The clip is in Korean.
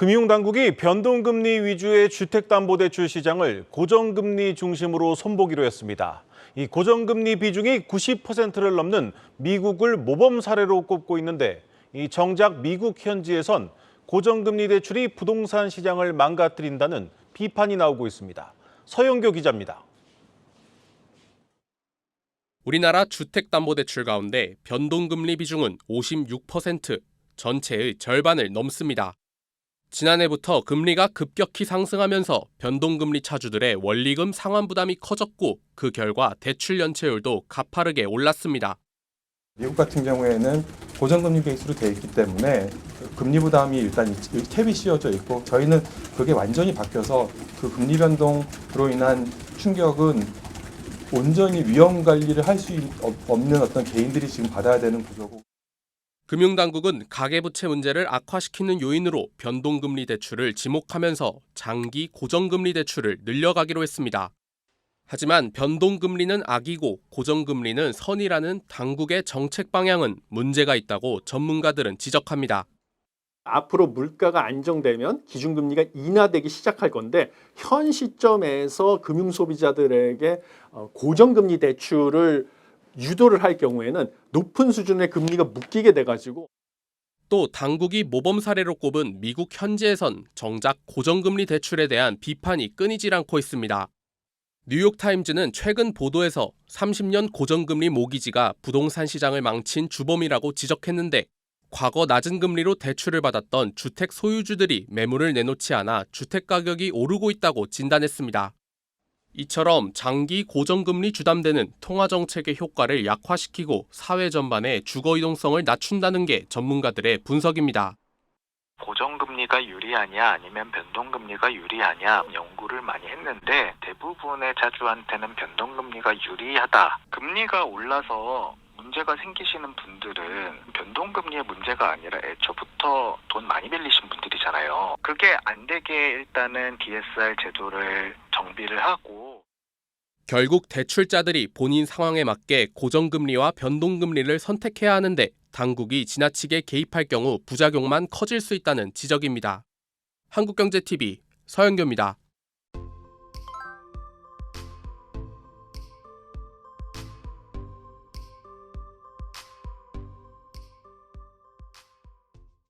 금융당국이 변동금리 위주의 주택담보대출 시장을 고정금리 중심으로 손보기로 했습니다. 이 고정금리 비중이 90%를 넘는 미국을 모범 사례로 꼽고 있는데 이 정작 미국 현지에선 고정금리 대출이 부동산 시장을 망가뜨린다는 비판이 나오고 있습니다. 서영교 기자입니다. 우리나라 주택담보대출 가운데 변동금리 비중은 56%, 전체의 절반을 넘습니다. 지난해부터 금리가 급격히 상승하면서 변동금리 차주들의 원리금 상환 부담이 커졌고 그 결과 대출 연체율도 가파르게 올랐습니다. 미국 같은 경우에는 고정금리 베이스로 되어 있기 때문에 금리 부담이 일단 캡이 씌워져 있고 저희는 그게 완전히 바뀌어서 그 금리 변동으로 인한 충격은 온전히 위험 관리를 할 수 없는 어떤 개인들이 지금 받아야 되는 구조고. 금융당국은 가계부채 문제를 악화시키는 요인으로 변동금리 대출을 지목하면서 장기 고정금리 대출을 늘려가기로 했습니다. 하지만 변동금리는 악이고 고정금리는 선이라는 당국의 정책 방향은 문제가 있다고 전문가들은 지적합니다. 앞으로 물가가 안정되면 기준금리가 인하되기 시작할 건데 현 시점에서 금융소비자들에게 고정금리 대출을 유도를 할 경우에는 높은 수준의 금리가 묶이게 돼가지고 또 당국이 모범 사례로 꼽은 미국 현지에선 정작 고정금리 대출에 대한 비판이 끊이질 않고 있습니다. 뉴욕타임즈는 최근 보도에서 30년 고정금리 모기지가 부동산 시장을 망친 주범이라고 지적했는데 과거 낮은 금리로 대출을 받았던 주택 소유주들이 매물을 내놓지 않아 주택 가격이 오르고 있다고 진단했습니다. 이처럼 장기 고정금리 주담대는 통화정책의 효과를 약화시키고 사회 전반의 주거 이동성을 낮춘다는 게 전문가들의 분석입니다. 고정금리가 유리하냐 아니면 변동금리가 유리하냐 연구를 많이 했는데 대부분의 자주한테는 변동금리가 유리하다. 금리가 올라서 문제가 생기시는 분들은 변동금리의 문제가 아니라 애초부터 돈 많이 빌리신 분들이잖아요. 그게 안 되게 일단은 DSR 제도를 정비를 하고 결국 대출자들이 본인 상황에 맞게 고정금리와 변동금리를 선택해야 하는데 당국이 지나치게 개입할 경우 부작용만 커질 수 있다는 지적입니다. 한국경제TV 서영교입니다.